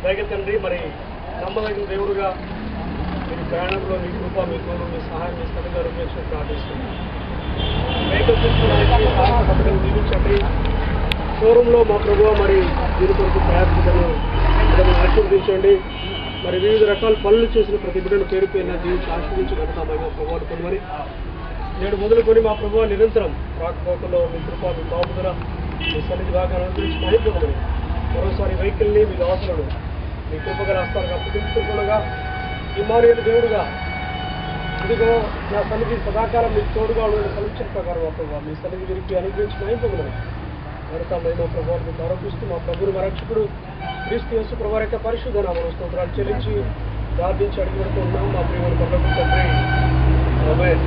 దయగల తండ్రి, మరి నమ్మదగిన దేవుడుగా మీరు ప్రయాణంలో మీ కృప, మీ తోడు, మీ సహాయం, మీ సన్నిధిగా రూపొందించడం ప్రార్థిస్తున్నాం. వెహికల్ తీసుకోవడానికి సహాయ పథకం దీవించండి. షోరూంలో మా ప్రభువ మరి దీని కొరకు ప్రయాసను ఆశీర్వదించండి. మరి వివిధ రకాల పనులు చేసిన ప్రతి బిడ్డను పేరు పేరున దీవించి ఆశీర్వించి కనుక ప్రభుత్వం కొని మరి నేడు మొదలుకొని మా ప్రభువ నిరంతరం రాకపోకలో మీ కృప, మీ కాపుదల, మీ సన్నిధి బాగా అనుసరించి మహిళకొని మరోసారి వెహికల్ని మీ దాసులను మీ కృపగా రాస్తారుగా అప్పగించుకుంటుండగా ఇమ్మానుయేలు దేవుడుగా ఇదిగో నా సన్నిధి సదాకాలం మీకు తోడుగా ఉండే సలక్షణ ప్రకారం మా ప్రభావ మీ సన్నిధి విరిగి అనుగ్రహించి మహిళలను మరొక మహిమ ప్రభావం మీకు ఆరోపిస్తూ మా ప్రభువుని రక్షకుడు క్రీస్తు యేసు ప్రభు యొక్క పరిశుద్ధ నామమున స్తోత్రాలు చెల్లించి ప్రార్థించి అడిగి పెడుతున్నాం మా ప్రియమైన పరలోకపు తండ్రి. ఆమేన్.